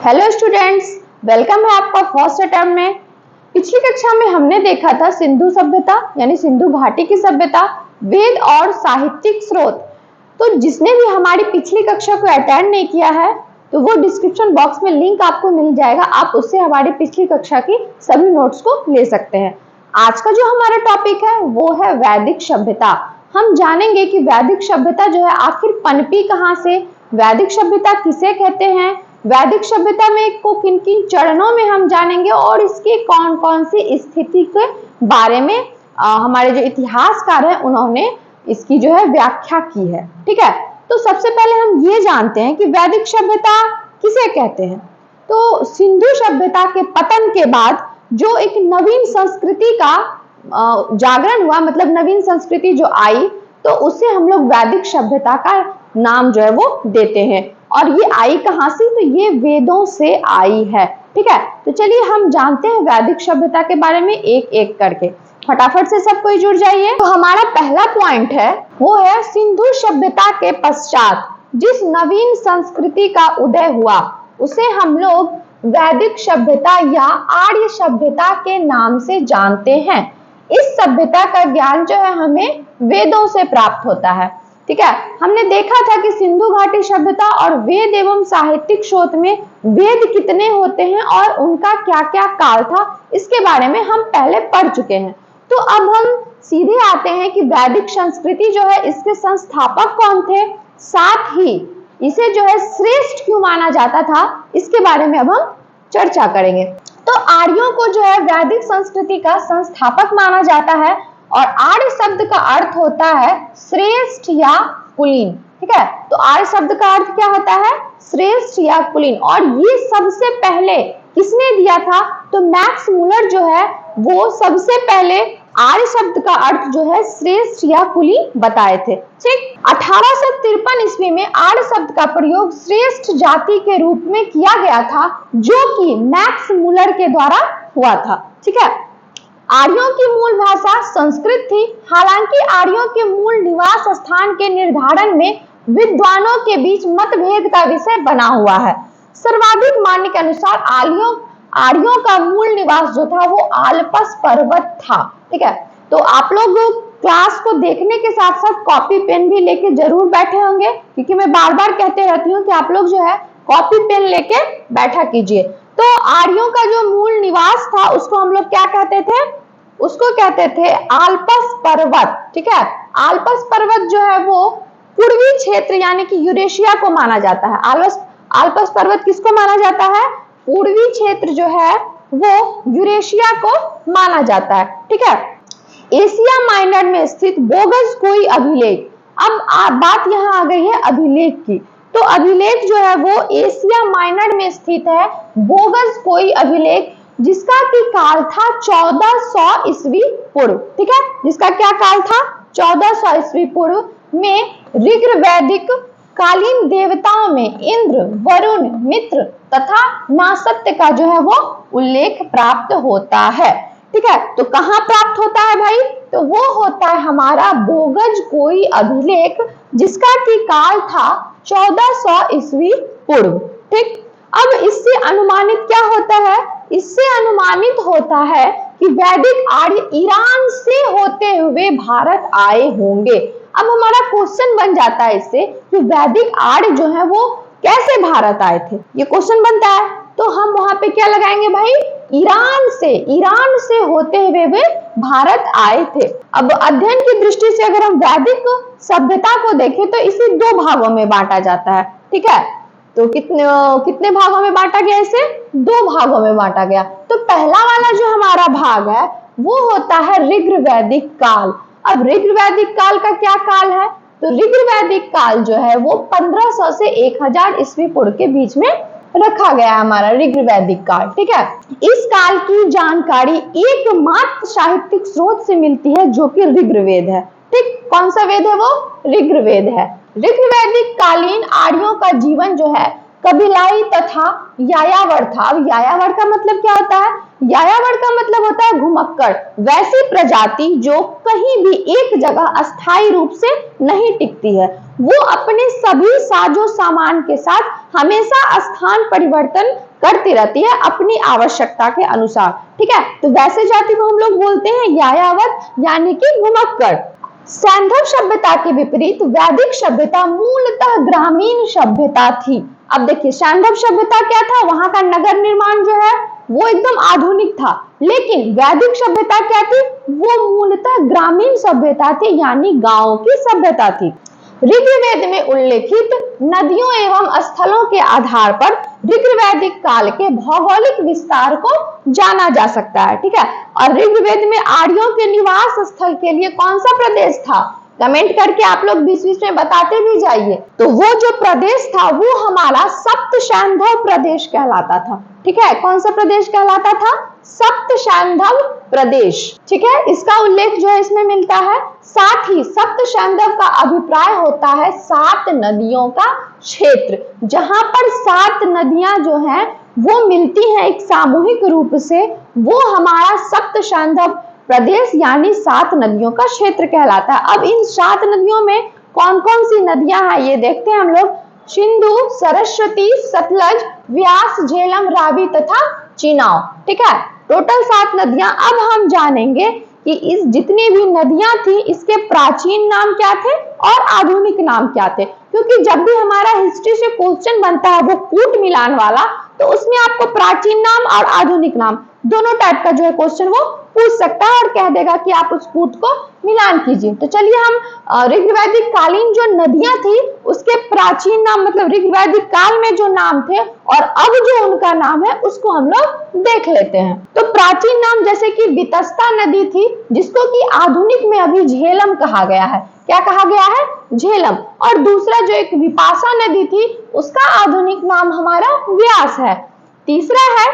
Hello students, welcome है आपका first attempt में। पिछली कक्षा में हमने देखा था सिंधु सभ्यता यानी सिंधु घाटी की सभ्यता, वेद और साहित्यिक स्रोत। तो जिसने भी हमारी पिछली कक्षा को अटेंड नहीं किया है तो वो डिस्क्रिप्शन बॉक्स में लिंक आपको मिल जाएगा, आप उससे हमारी पिछली कक्षा की सभी नोट्स को ले सकते हैं। आज का जो हमारा टॉपिक है वो है वैदिक सभ्यता। हम जानेंगे कि वैदिक सभ्यता जो है आखिर पनपी कहाँ से, वैदिक सभ्यता किसे कहते हैं, वैदिक सभ्यता में को किन किन चरणों में हम जानेंगे और इसके कौन कौन सी स्थिति के बारे में हमारे जो इतिहासकार हैं उन्होंने इसकी जो है व्याख्या की है। ठीक है, तो सबसे पहले हम ये जानते हैं कि वैदिक सभ्यता किसे कहते हैं। तो सिंधु सभ्यता के पतन के बाद जो एक नवीन संस्कृति का जागरण हुआ, मतलब नवीन संस्कृति जो आई, तो उसे हम लोग वैदिक सभ्यता का नाम जो है वो देते हैं। और ये आई कहां से, तो ये वेदों से आई है। ठीक है, तो चलिए हम जानते हैं वैदिक सभ्यता के बारे में एक एक करके। फटाफट से सब कोई जुड़ जाइए। तो हमारा पहला पॉइंट है वो है सिंधु सभ्यता के पश्चात जिस नवीन संस्कृति का उदय हुआ उसे हम लोग वैदिक सभ्यता या आर्य सभ्यता के नाम से जानते हैं। इस सभ्यता का ज्ञान जो है हमें वेदों से प्राप्त होता है। ठीक है, हमने देखा था कि सिंधु घाटी सभ्यता और वेद एवं साहित्यिक स्रोत में वेद कितने होते हैं और उनका क्या क्या काल था, इसके बारे में हम पहले पढ़ चुके हैं। तो अब हम सीधे आते हैं कि वैदिक संस्कृति जो है इसके संस्थापक कौन थे, साथ ही इसे जो है श्रेष्ठ क्यों माना जाता था, इसके बारे में अब हम चर्चा करेंगे। तो आर्यों को जो है वैदिक संस्कृति का संस्थापक माना जाता है और आर्य शब्द का अर्थ होता है श्रेष्ठ या कुलीन। ठीक है, तो आर्य शब्द का अर्थ क्या होता है, श्रेष्ठ या कुलीन। और ये सबसे पहले किसने दिया था, तो मैक्स मुलर जो है वो सबसे पहले आर्य शब्द का अर्थ जो है श्रेष्ठ या कुलीन बताए थे। ठीक, 1853 ईस्वी में आर्य शब्द का प्रयोग श्रेष्ठ जाति के रूप में किया गया था, जो कि मैक्स मुलर के द्वारा हुआ था। ठीक है, आर्यों की मूल भाषा संस्कृत थी। हालांकि आर्यों के मूल निवास स्थान के निर्धारण में विद्वानों के बीच मतभेद का विषय बना हुआ है। सर्वाधिक मान्य के अनुसार आर्यों का मूल निवास जो था वो आल्पस पर्वत था। ठीक है, तो आप लोग क्लास को देखने के साथ साथ कॉपी पेन भी लेके जरूर बैठे होंगे, क्योंकि मैं बार बार कहते रहती हूँ कि आप लोग जो है कॉपी पेन लेके बैठा कीजिए। तो आर्यों का जो मूल निवास था उसको हम लोग क्या कहते थे, उसको कहते थे आल्पस पर्वत। ठीक है, आल्पस पर्वत जो है वो पूर्वी क्षेत्र यानी कि यूरेशिया को माना जाता है। आल्पस पर्वत किसको माना जाता है, पूर्वी क्षेत्र जो है वो यूरेशिया को माना जाता है। ठीक है, एशिया माइनर में स्थित बोगस कोई अभिलेख, अब बात यहाँ आ गई है अभिलेख की। तो अभिलेख जो है वो एशिया माइनर में स्थित है बोगस कोई अभिलेख, जिसका की काल था 1400 ईस्वी पूर्व। ठीक है, जिसका क्या काल था, 1400 ईस्वी पूर्व में ऋग्वैदिक कालीन देवताओं में इंद्र, वरुण, मित्र तथा नासत्य का जो है वो उल्लेख प्राप्त होता है। ठीक है, तो कहाँ प्राप्त होता है भाई, तो वो होता है हमारा बोगज कोई अभिलेख, जिसका की काल था 1400 ईस्वी पूर्व। ठीक, अब इससे अनुमानित क्या होता है, इससे अनुमानित होता है कि वैदिक आर्य ईरान से होते हुए भारत आए होंगे। अब हमारा क्वेश्चन बन जाता है इससे कि वैदिक आर्य जो है वो कैसे भारत आए थे, ये क्वेश्चन बनता है। तो हम वहां पे क्या लगाएंगे भाई, ईरान से होते हुए वे भारत आए थे। अब अध्ययन की दृष्टि से अगर हम वैदिक सभ्यता को देखें तो इसे दो भागों में बांटा जाता है। ठीक है, तो कितने भागों में बांटा गया, इसे दो भागों में बांटा गया। तो पहला वाला जो हमारा भाग है वो होता है ऋग्वैदिक काल। अब ऋग्वैदिक काल का क्या काल है, तो ऋग्वैदिक काल जो है वो 1500 से 1000 ईस्वी पूर्व के बीच में रखा गया हमारा ऋग्वैदिक काल। ठीक है, इस काल की जानकारी एकमात्र साहित्यिक स्रोत से मिलती है जो कि ऋग्वेद है। ठीक, कौन सा वेद है वो, ऋग्वेद है। ऋग्वैदिक कालीन आर्यों का जीवन जो है कबीलाई तथा यायावर था। अब यायावर का मतलब क्या होता है, यायावर का मतलब होता है घुमक्कड़, वैसी प्रजाति जो कहीं भी एक जगह अस्थायी रूप से नहीं टिकती है। वो अपने सभी साजो सामान के साथ हमेशा स्थान परिवर्तन करती रहती है अपनी आवश्यकता के अनुसार। ठीक है, तो वैसे जाति को हम लोग बोलते हैं यायावत, यानी कि घुमक्कड़। सैंधव सभ्यता के विपरीत वैदिक सभ्यता मूलतः ग्रामीण सभ्यता थी। अब देखिए, सैंधव सभ्यता क्या था, वहां का नगर निर्माण जो है वो एकदम आधुनिक था, लेकिन वैदिक सभ्यता क्या थी, वो मूलतः ग्रामीण सभ्यता थी, यानी गांवों की सभ्यता थी। ऋग्वेद में उल्लेखित नदियों एवं स्थलों के आधार पर ऋग्वैदिक काल के भौगोलिक विस्तार को जाना जा सकता है। ठीक है, और ऋग्वेद में आर्यों के निवास स्थल के लिए कौन सा प्रदेश था, कमेंट करके आप लोग बीच बीच में बताते भी जाइए। तो वो जो प्रदेश था वो हमारा सप्त सैंधव प्रदेश कहलाता था। ठीक है, कौन सा प्रदेश कहलाता था, सप्त सैंधव प्रदेश। ठीक है, इसका उल्लेख जो है इसमें मिलता है। साथ ही सप्त सैंधव का अभिप्राय होता है 7 नदियों का क्षेत्र, जहां पर 7 नदियां जो हैं वो मिलती हैं एक सामूहिक रूप से, वो हमारा सप्त सैंधव प्रदेश यानी 7 नदियों का क्षेत्र कहलाता है। अब इन 7 नदियों में कौन कौन सी नदियां हैं ये देखते हैं हम लोग। सिंधु, सरस्वती, सतलज, व्यास, झेलम, रावी तथा चिनाव। ठीक है, टोटल 7 नदियां। अब हम जानेंगे कि इस जितनी भी नदियां थी इसके प्राचीन नाम क्या थे और आधुनिक नाम क्या थे, क्योंकि जब भी हमारा हिस्ट्री से क्वेश्चन बनता है वो कूट मिलान वाला, तो उसमें आपको प्राचीन नाम और आधुनिक नाम दोनों टाइप का जो है क्वेश्चन वो पूछ सकता है और कह देगा कि आप उस कूट को मिलान कीजिए। तो चलिए हम ऋग्वैदिक कालीन जो नदियां थी उसके प्राचीन नाम, मतलब ऋग्वैदिक काल में जो नाम थे और अब जो उनका नाम है उसको हम लोग देख लेते हैं। तो प्राचीन नाम जैसे कि वितस्ता नदी थी, जिसको कि आधुनिक में अभी झेलम कहा गया है। क्या कहा गया है, झेलम। और दूसरा जो एक विपाशा नदी थी उसका आधुनिक नाम हमारा व्यास है। तीसरा है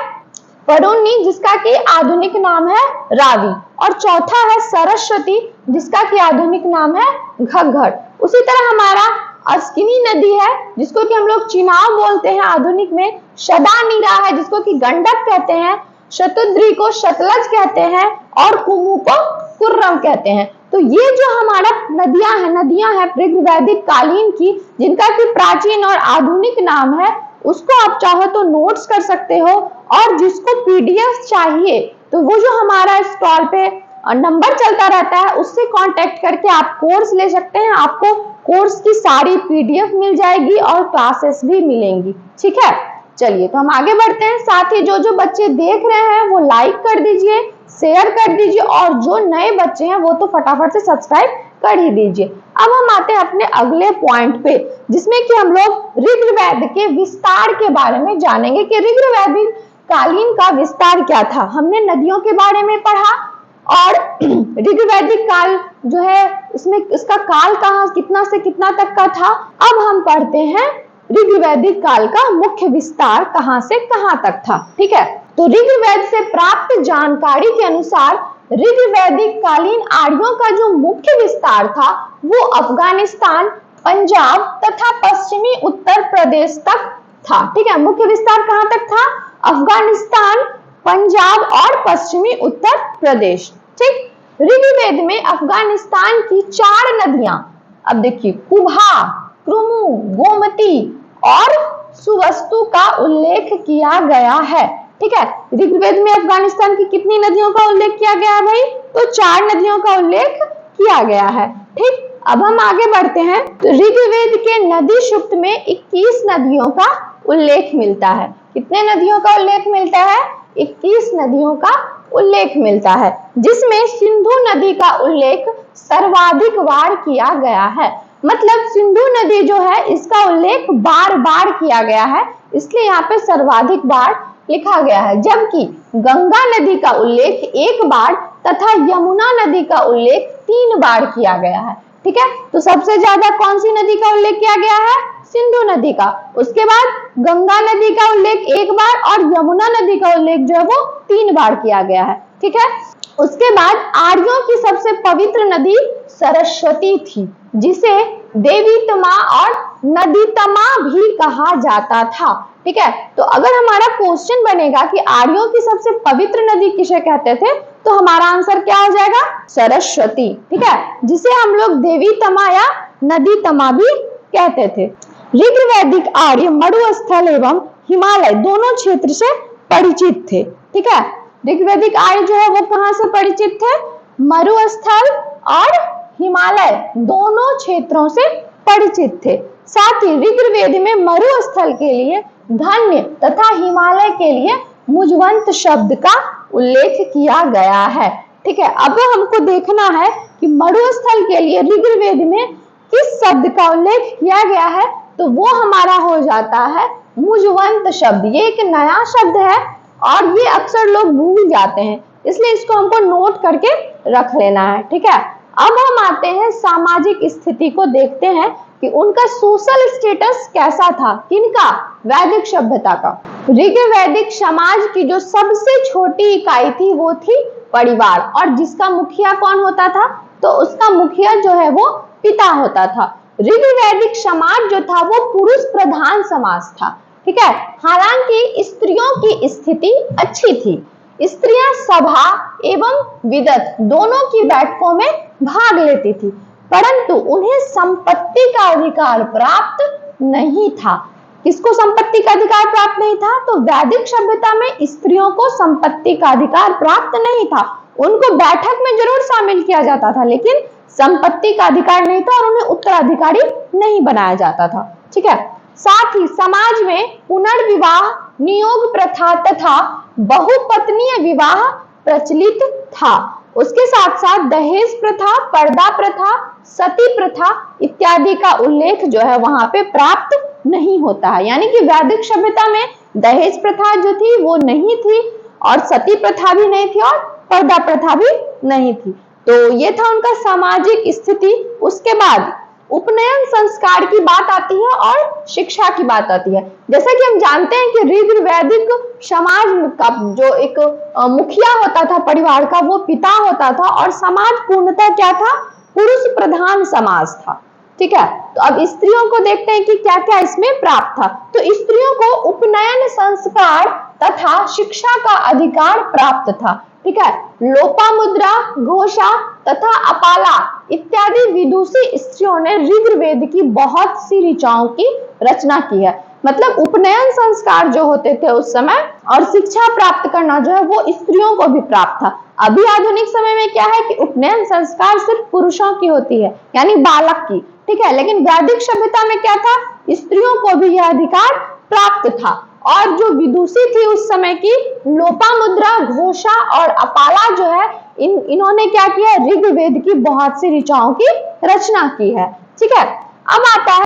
परुन्नी, जिसका कि आधुनिक नाम है रावी। और चौथा है सरस्वती, जिसका कि आधुनिक नाम है घग्घर। उसी तरह हमारा अस्किनी नदी है जिसको कि हम लोग चिनाव बोलते हैं आधुनिक में। शदानीरा है जिसको कि गंडक कहते हैं। शतुद्री को सतलज कहते हैं और कुमु को कुर्रम कहते हैं। तो ये जो हमारा नदियां हैं ऋग्वैदिक कालीन की, जिनका कि प्राचीन और आधुनिक नाम है, उसको आप चाहो तो नोट्स कर सकते हो। और जिसको पीडीएफ चाहिए तो वो जो हमारा स्टॉल पे नंबर चलता रहता है उससे कांटेक्ट करके आप कोर्स ले सकते हैं। आपको कोर्स की सारी पीडीएफ मिल जाएगी और क्लासेस भी मिलेंगी। ठीक है, चलिए तो हम आगे बढ़ते हैं। साथ ही जो जो बच्चे देख रहे हैं वो लाइक कर दीजिए, शेयर कर दीजिए, और जो नए बच्चे हैं वो तो फटाफट से सब्सक्राइब कर ही दीजिए। अब हम आते हैं अपने अगले पॉइंट पे, जिसमें कि हम लोग ऋग्वेद के विस्तार के बारे में जानेंगे कि ऋग्वैदिक कालीन का विस्तार क्या था। हमने नदियों के बारे में पढ़ा और ऋग्वैदिक काल जो है इसमें इसका काल कहाँ कितना से कितना तक का था। अब हम पढ़ते हैं ऋग्वैदिक काल का मुख्य विस्तार कहाँ से कहाँ तक था। ठीक है, तो ऋग्वेद से प्राप्त जानकारी के अनुसार ऋग्वैदिक कालीन आर्यों का जो मुख्य विस्तार था वो अफगानिस्तान, पंजाब तथा पश्चिमी उत्तर प्रदेश तक था। ठीक है, मुख्य विस्तार कहाँ तक था, अफगानिस्तान, पंजाब और पश्चिमी उत्तर प्रदेश। ठीक, ऋग्वेद में अफगानिस्तान की 4 नदियां, अब देखिए कुभा, क्रुमु, गोमती और सुवस्तु का उल्लेख किया गया है। ठीक है, ऋग्वेद में अफगानिस्तान की कितनी नदियों का उल्लेख किया गया है भाई, तो 4 नदियों का उल्लेख किया गया है। ठीक, अब हम आगे बढ़ते हैं। तो ऋग्वेद के नदी सूक्त में 21 नदियों का उल्लेख मिलता है। कितने नदियों का उल्लेख मिलता है, 21 नदियों का उल्लेख मिलता है, जिसमें सिंधु नदी का उल्लेख सर्वाधिक बार किया गया है। मतलब सिंधु नदी जो है इसका उल्लेख बार बार किया गया है, इसलिए यहाँ पे सर्वाधिक बार लिखा गया है। जबकि गंगा नदी का उल्लेख 1 बार तथा यमुना नदी का उल्लेख 3 बार किया गया है। ठीक है, तो सबसे ज्यादा कौन सी नदी का उल्लेख किया गया है, सिंधु नदी का। उसके बाद गंगा नदी का उल्लेख 1 बार और यमुना नदी का उल्लेख जो है वो 3 बार किया गया है। ठीक है, उसके बाद आर्यों की सबसे पवित्र नदी सरस्वती थी, जिसे देवीतमा और नदीतमा भी कहा जाता था। ठीक है, तो अगर हमारा क्वेश्चन बनेगा कि आर्यों की सबसे पवित्र नदी किसे कहते थे, तो हमारा आंसर क्या हो जाएगा, सरस्वती। ठीक है, जिसे हम लोग देवीतमा या नदीतमा भी कहते थे। ऋग्वैदिक आर्य मरुस्थल एवं हिमालय दोनों क्षेत्र से परिचित थे। ठीक है, ऋग्वैदिक आर्य जो है वो कहां से परिचित थे? मरुस्थल और हिमालय दोनों क्षेत्रों से परिचित थे। साथ ही ऋग्वेद में मरुस्थल के लिए धन्य तथा हिमालय के लिए मुजवंत शब्द का उल्लेख किया गया है। ठीक है, अब हमको देखना है कि मरुस्थल के लिए ऋग्वेद में किस शब्द का उल्लेख किया गया है, तो वो हमारा हो जाता है मुजवंत शब्द। ये एक नया शब्द है और ये अक्सर लोग भूल जाते हैं, इसलिए इसको हमको नोट करके रख लेना है। ठीक है, अब हम आते हैं सामाजिक स्थिति को देखते हैं कि उनका सोशल स्टेटस कैसा था। किनका? वैदिक सभ्यता का। ऋग्वैदिक समाज की जो सबसे छोटी इकाई थी वो थी परिवार, और जिसका मुखिया कौन होता था? तो उसका मुखिया जो है वो पिता होता था। ऋग्वैदिक समाज जो था वो पुरुष प्रधान समाज था। ठीक है, हालांकि स्त्रियों की स्थिति अच्छी थी। स्त्रियां सभा एवं विदत दोनों की बैठकों में भाग लेती थी, परंतु उन्हें संपत्ति का अधिकार प्राप्त नहीं था। किसको संपत्ति का अधिकार प्राप्त नहीं था? तो वैदिक सभ्यता में स्त्रियों को संपत्ति का अधिकार प्राप्त नहीं था। उनको बैठक में जरूर शामिल किया जाता था, लेकिन संपत्ति का अधिकार नहीं था और उन्हें उत्तराधिकारी नहीं बनाया जाता था। ठीक है, साथ ही समाज में पुनर्विवाह, नियोग प्रथा तथा बहुपत्नीय विवाह प्रचलित था। उसके साथ साथ दहेज प्रथा, पर्दा प्रथा, सती प्रथा इत्यादि का उल्लेख जो है वहां पे प्राप्त नहीं होता है। यानी कि वैदिक सभ्यता में दहेज प्रथा जो थी वो नहीं थी, और सती प्रथा भी नहीं थी, और पर्दा प्रथा भी नहीं थी। तो ये था उनका सामाजिक स्थिति। उसके बाद उपनयन संस्कार की बात आती है और शिक्षा की बात आती है। जैसा कि हम जानते हैं कि ऋग्वैदिक समाज का जो एक मुखिया होता था परिवार का, वो पिता होता था, और समाज पूर्णतः क्या था? पुरुष प्रधान समाज था। ठीक है, तो अब स्त्रियों को देखते हैं कि क्या क्या इसमें प्राप्त था। तो स्त्रियों को उपनयन संस्कार तथा शिक्षा का अधिकार प्राप्त था। ठीक है, लोपामुद्रा, घोषा तथा अपाला इत्यादि विदुषी स्त्रियों ने ऋग्वेद की बहुत सी ऋचाओं की रचना की है। मतलब उपनयन संस्कार जो होते थे उस समय, और शिक्षा प्राप्त करना जो है वो स्त्रियों को भी प्राप्त था। अभी आधुनिक समय में क्या है कि उपनयन संस्कार सिर्फ पुरुषों की होती है, यानी बालक की। ठीक है, लेकिन वैदिक सभ्यता में क्या था? स्त्रियों को भी यह अधिकार प्राप्त था। और जो विदुषी थी उस समय की, लोपामुद्रा, घोषा और अपाला जो है, इन्होंने क्या किया? ऋग्वेद की बहुत सी ऋचाओं की रचना की है। ठीक है, अब आता है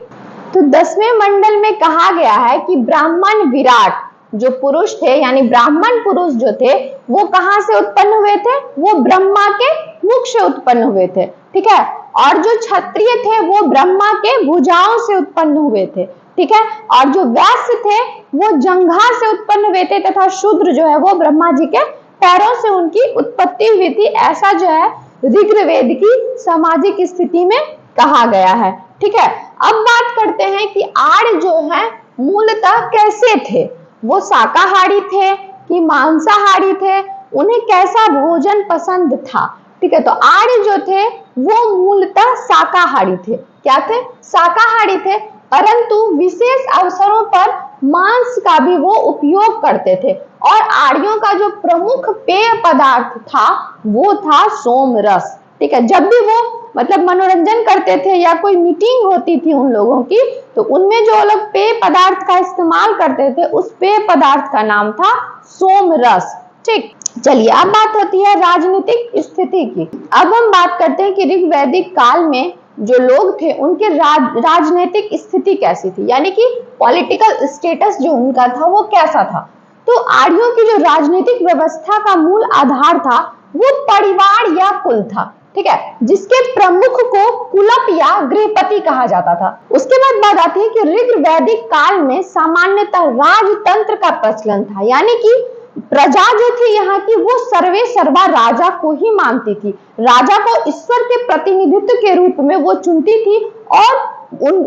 तो 10वें मंडल में कहा गया है कि ब्राह्मण विराट जो पुरुष थे, यानी ब्राह्मण पुरुष जो थे, वो कहां से उत्पन्न हुए थे? वो ब्रह्मा के मुख से उत्पन्न हुए थे। ठीक है, और जो क्षत्रिय थे वो ब्रह्मा के भुजाओं से उत्पन्न हुए थे। ठीक है, और जो वैश्य थे वो जंघा से उत्पन्न हुए थे, तथा शूद्र जो है वो ब्रह्मा जी के पैरों से उनकी उत्पत्ति हुई थी। ऐसा जो है ऋग्वेद की सामाजिक स्थिति में कहा गया है। ठीक है, अब बात करते हैं कि आर्य जो है मूलतः कैसे थे? वो शाकाहारी थे कि मांसाहारी थे? उन्हें कैसा भोजन पसंद था? ठीक है, तो आर्य जो थे वो मूलतः शाकाहारी थे। क्या थे? शाकाहारी थे, परंतु विशेष अवसरों पर मांस का भी वो उपयोग करते थे। और आर्यों का जो प्रमुख पेय पदार्थ था वो था सोमरस। ठीक है, जब भी वो मतलब मनोरंजन करते थे या कोई मीटिंग होती थी उन लोगों की, तो उनमें जो लोग पेय पदार्थ का इस्तेमाल करते थे उस पेय पदार्थ का नाम था सोमरस। ठीक, चलिए अब बात होती है राजनीतिक स्थिति की। अब हम बात करते हैं कि ऋग्वैदिक काल में जो लोग थे उनके राजनीतिक स्थिति कैसी थी, यानी कि पॉलिटिकल स्टेटस जो उनका था वो कैसा था। तो आर्यों की जो राजनीतिक व्यवस्था का मूल आधार था वो परिवार या कुल था। ठीक है, जिसके प्रमुख को कुलप या गृहपति कहा जाता था। उसके बाद बात आती है कि ऋग्वैदिक काल में सामान्यतः राजतंत्र का प्रचलन था, यानी कि प्रजा जो थी यहाँ की वो सर्वे सर्वा राजा को ही मानती थी। राजा को ईश्वर के प्रतिनिधित्व के रूप में वो चुनती थी, और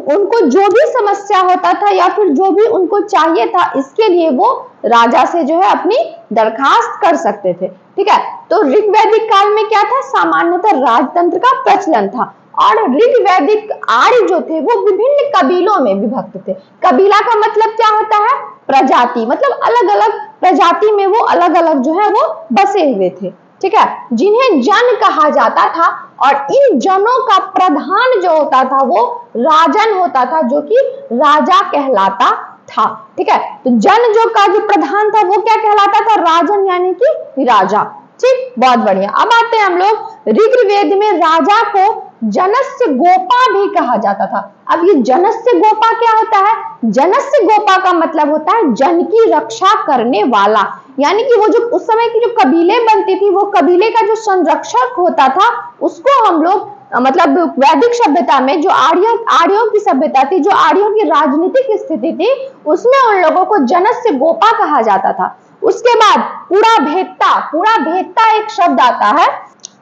उनको जो भी समस्या होता था या फिर जो भी उनको चाहिए था, इसके लिए वो राजा से जो है अपनी दरखास्त कर सकते थे। ठीक है, तो ऋग्वैदिक काल में क्या था? सामान्यतः राजतंत्र का प्रचलन था। और ऋग्वैदिक आर्य जो थे वो विभिन्न कबीलों में विभक्त थे। कबीला का मतलब क्या होता है? प्रजाति, मतलब अलग अलग प्रजाति में वो अलग अलग जो है वो बसे हुए थे, ठीक है, जिन्हें जन कहा जाता था। और इन जनों का प्रधान जो होता था वो राजन होता था, जो कि राजा कहलाता था, ठीक है। तो जन जो का जो प्रधान था वो क्या कहलाता था? राजन, यानी कि राजा, ठीक, बहुत बढ़िया। अब आते हैं हम लोग ऋग्वेद में राजा को जनस्य गोपा भी कहा जाता था। अब ये जनस्य गोपा क्या होता है? जनस्य गोपा का मतलब होता है जन की रक्षा करने वाला, यानी कि वो जो उस समय की जो कबीले बनती थी वो कबीले का जो संरक्षक होता था उसको हम लोग मतलब वैदिक सभ्यता में जो आर्यों की सभ्यता थी, जो आर्यों की राजनीतिक स्थिति थी, उसमें उन लोगों को जनस्य गोपा कहा जाता था। उसके बाद पुराभेत्ता एक शब्द आता है।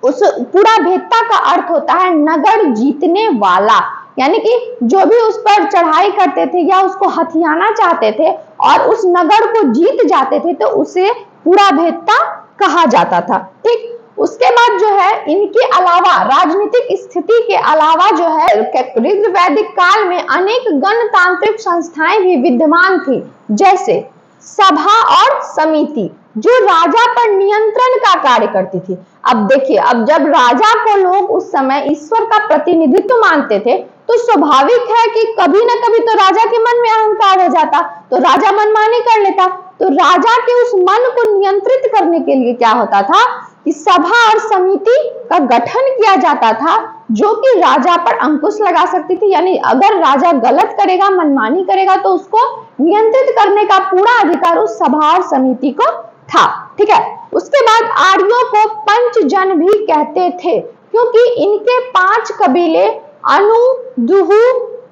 उस पुराभेत्ता का अर्थ होता है नगर जीतने वाला, यानी कि जो भी उस पर चढ़ाई करते थे या उसको हथियाना चाहते थे और उस नगर को जीत जाते थे तो उसे पुराभेत्ता कहा जाता था, ठीक। उसके बाद जो है इनके अलावा राजनीतिक स्थिति के अलावा जो है ऋग्वैदिक काल में अनेक गणतांत्रिक संस्थाएं भी विद्यमान थी, जैसे सभा और समिति, जो राजा पर नियंत्रण का कार्य करती थी। अब देखिए, अब जब राजा को लोग उस समय ईश्वर का प्रतिनिधित्व मानते थे तो स्वाभाविक है कि कभी ना कभी तो राजा के मन में अहंकार हो जाता, तो राजा मनमानी कर लेता। तो राजा के उस मन को नियंत्रित करने के लिए क्या होता था कि सभा और समिति का गठन किया जाता था, जो कि राजा पर अंकुश लगा सकती थी, यानी अगर राजा गलत करेगा, मनमानी करेगा तो उसको नियंत्रित करने का पूरा अधिकार उस सभा और समिति को था, ठीक है। उसके बाद आर्यों को पंचजन भी कहते थे, क्योंकि इनके 5 कबीले अनु, दुहु,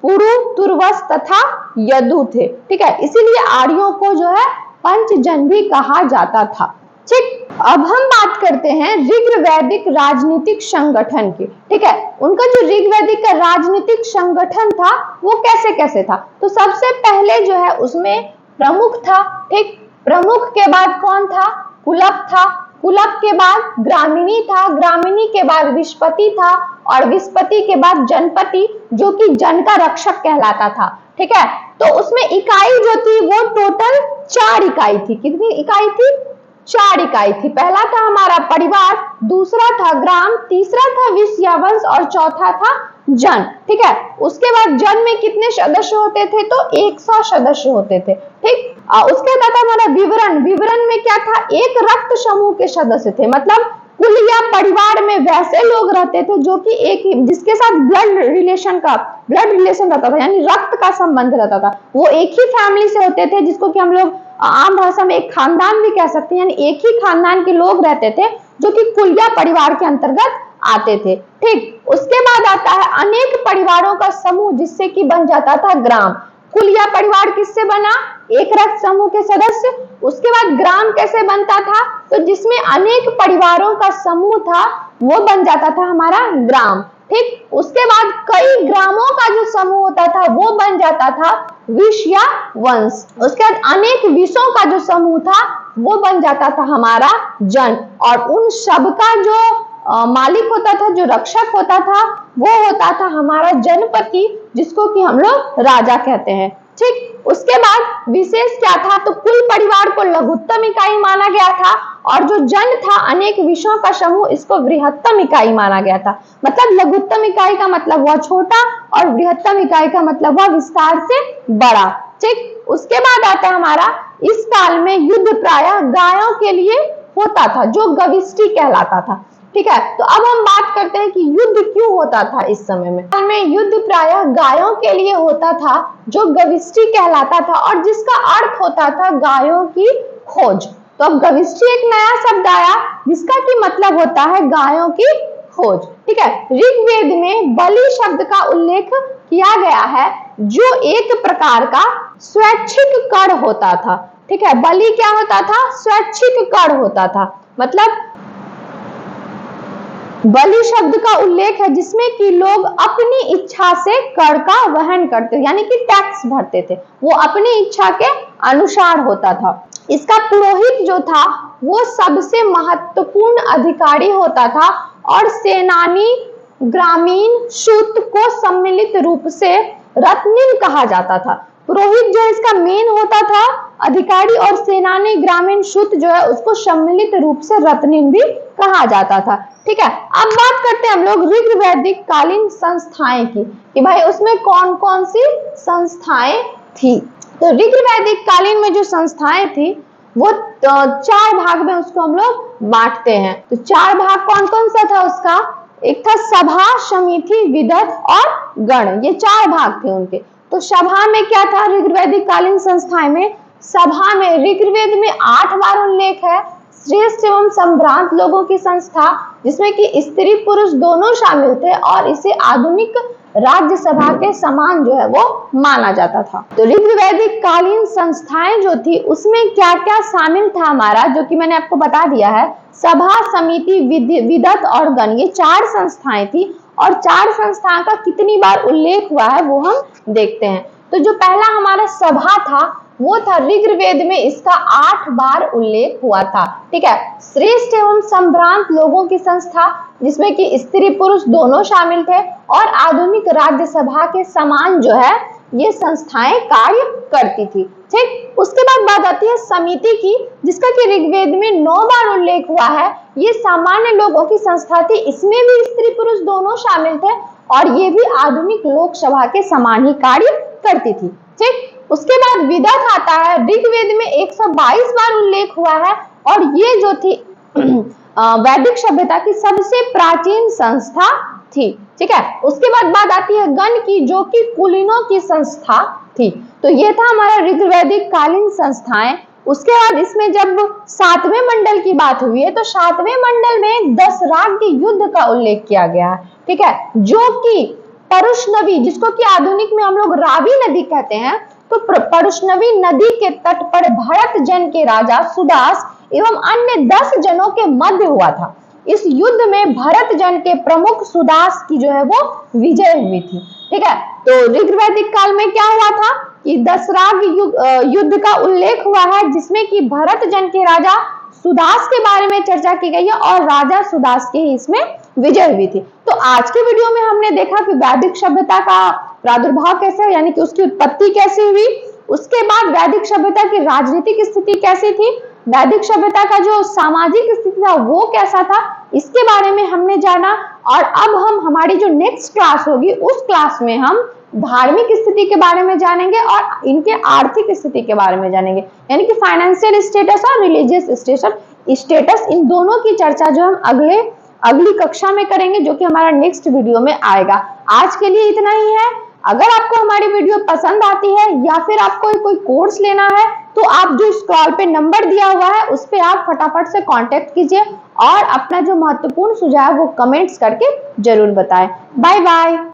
पुरु, तुर्वस तथा यदु थे, ठीक है। इसीलिए आर्यों को जो है पंचजन भी कहा जाता था, ठीक। अब हम बात करते हैं ऋग्वैदिक राजनीतिक संगठन की, ठीक है। उनका जो ऋग्वैदिक का राजनीतिक संगठन था वो कैसे कैसे था? तो सबसे पहले जो है उसमें प्रमुख था, ठीक। प्रमुख के बाद कौन था? कुलप था। कुलप के बाद ग्रामीणी था। ग्रामीणी के बाद विस्पति था और विस्पति के बाद जनपति, जो कि जन का रक्षक कहलाता था, ठीक है। तो उसमें इकाई जो थी वो टोटल 4 इकाई थी। कितनी इकाई थी? 4 इकाई थी। पहला था हमारा परिवार, दूसरा था ग्राम, तीसरा था विषयावंश और चौथा था जन, ठीक है। उसके बाद जन में कितने सदस्य होते थे? तो 100 सदस्य होते थे, ठीक। उसके बाद हमारा विवरण। विवरण में क्या था? एक रक्त समूह के सदस्य थे, मतलब कुल या परिवार में वैसे लोग रहते थे जो कि एक जिसके साथ ब्लड रिलेशन रहता था, यानी रक्त का संबंध रहता था। वो एक ही फैमिली से होते थे, जिसको कि हम लोग आम भाषा में एक खानदान भी कह सकते हैं, यानी एक ही खानदान के लोग रहते थे जो कि कुलिया परिवार के अंतर्गत आते थे, ठीक। उसके बाद आता है अनेक परिवारों का समूह, जिससे कि बन जाता था ग्राम। कुलिया परिवार किससे बना? एक रक्त समूह के सदस्य। उसके बाद ग्राम कैसे बनता था? तो जिसमें अनेक परिवारों का समूह था वो बन जाता था हमारा ग्राम, ठीक। उसके बाद कई ग्रामों का जो समूह होता था वो बन जाता था विष या वंश। उसके बाद अनेक विषों का जो समूह था वो बन जाता था हमारा जन। और उन सब का जो मालिक होता था, जो रक्षक होता था, वो होता था हमारा जनपति, जिसको कि हम लोग राजा कहते हैं, ठीक। उसके बाद विशेष क्या था? तो कुल परिवार को लघुत्तम इकाई माना गया था और जो जन था अनेक विषयों का समूह, इसको बृहत्तम इकाई माना गया था। मतलब लघुत्तम इकाई का मतलब हुआ छोटा और बृहत्तम इकाई का मतलब हुआ विस्तार से बड़ा, ठीक। उसके बाद आता है हमारा इस काल में युद्ध प्रायः गायों के लिए होता था, जो गविष्टि कहलाता था, ठीक है। तो अब हम बात करते हैं कि युद्ध क्यों होता था इस समय में। युद्ध प्रायः गायों के लिए होता था, जो गविष्टि कहलाता था और जिसका अर्थ होता था गायों की खोज। तो अब गविष्टि एक नया शब्द आया जिसका की मतलब होता है गायों की खोज, ठीक है। ऋग्वेद में बलि शब्द का उल्लेख किया गया है, जो एक प्रकार का स्वैच्छिक कर होता था, ठीक है। बलि क्या होता था? स्वैच्छिक कर होता था। मतलब बलि शब्द का उल्लेख है जिसमें कि लोग अपनी इच्छा से कर का वहन करते, यानी कि टैक्स भरते थे, वो अपनी इच्छा के अनुसार होता था। इसका पुरोहित जो था वो सबसे महत्वपूर्ण अधिकारी होता था और सेनानी ग्रामीण सूत को सम्मिलित रूप से रत्निन कहा जाता था। पुरोहित जो इसका मेन होता था अधिकारी, और सेनानी ग्रामीण सूत जो है उसको सम्मिलित रूप से रत्निन भी कहा जाता था। ठीक है, अब बात करते हैं हम लोग ऋग्वैदिक कालीन संस्थाएं की, कि भाई उसमें कौन कौन सी संस्थाएं थी। तो ऋग्वैदिक कालीन में जो संस्थाएं थी वो 4 भाग में उसको हम लोग बांटते हैं। तो 4 भाग कौन कौन सा था उसका, एक था सभा, समिति, विदत और गण, ये 4 भाग थे उनके। तो सभा में क्या था ऋग्वैदिक कालीन संस्थाएं में, सभा में ऋग्वेद में 8 बार उल्लेख है, श्रेष्ठ एवं संभ्रांत लोगों की संस्था, जिसमें कि स्त्री पुरुष दोनों शामिल थे और इसे आधुनिक राज्यसभा के समान जो है वो माना जाता था। तो ऋग्वैदिक कालीन संस्थाएं जो थी उसमें क्या क्या शामिल था हमारा, जो कि मैंने आपको बता दिया है, सभा, समिति, विदत और गण, ये 4 संस्थाएं थी। और 4 संस्थाओं का कितनी बार उल्लेख हुआ है वो हम देखते हैं। तो जो पहला हमारा सभा था वो था ऋग्वेद में, इसका 8 बार उल्लेख हुआ था। ठीक है, श्रेष्ठ एवं संभ्रांत लोगों की संस्था, जिसमें कि स्त्री पुरुष दोनों शामिल थे और आधुनिक राज्यसभा के समान जो है ये संस्थाएं कार्य करती थी। ठीक, उसके बाद बात आती है समिति की, जिसका कि ऋग्वेद में 9 बार उल्लेख हुआ है। ये सामान्य लोगों की संस्था थी, इसमें भी स्त्री पुरुष दोनों शामिल थे और ये भी आधुनिक लोकसभा के समान ही कार्य करती थी। ठीक, उसके बाद विदत आता है, ऋग्वेद में 122 बार उल्लेख हुआ है और ये जो थी वैदिक सभ्यता की सबसे प्राचीन संस्था थी। ठीक है, उसके बाद बात आती है गण की, जो कि कुलीनों की संस्था थी। तो ये था हमारा ऋग्वैदिक कालीन संस्थाएं। उसके बाद इसमें जब 7वें मंडल की बात हुई है तो 7वें मंडल में दशराग्य युद्ध का उल्लेख किया गया है। ठीक है, जो कि परुष्णवी, जिसको कि आधुनिक में हम लोग रावी नदी कहते हैं, तो परुष्णवी नदी के तट पर भरत जन के राजा सुदास एवं अन्य 10 जनों के मध्य हुआ था। इस युद्ध में भरत जन के प्रमुख सुदास की जो है वो विजय हुई थी। ठीक है, तो ऋग्वैदिक काल में क्या हुआ था कि दशराग्य युद्ध का उल्लेख हुआ है, जिसमें कि भरत जन के राजा सुदास के बारे में चर्चा की गई है और राजा सुदास की इसमें विजय हुई थी। तो आज के वीडियो में हमने देखा कि वैदिक सभ्यता का प्रादुर्भाव कैसे, यानी कि उसकी उत्पत्ति कैसे हुई, उसके बाद वैदिक सभ्यता की राजनीतिक स्थिति कैसी थी, वैदिक सभ्यता का जो सामाजिक स्थिति था वो कैसा था, इसके बारे में हमने जाना। और अब हम हमारी जो नेक्स्ट क्लास होगी उस क्लास में हम धार्मिक स्थिति के बारे में जानेंगे और इनके आर्थिक स्थिति के बारे में जानेंगे, यानी कि फाइनेंशियल स्टेटस और रिलीजियस स्टेटस, इन दोनों की चर्चा जो हम अगली कक्षा में करेंगे, जो कि हमारा नेक्स्ट वीडियो में आएगा। आज के लिए इतना ही है। अगर आपको हमारी वीडियो पसंद आती है या फिर आपको कोई कोर्स लेना है तो आप जो स्क्रॉल पे नंबर दिया हुआ है उस पे आप फटाफट से कांटेक्ट कीजिए और अपना जो महत्वपूर्ण सुझाव वो कमेंट्स करके जरूर बताएं। Bye bye.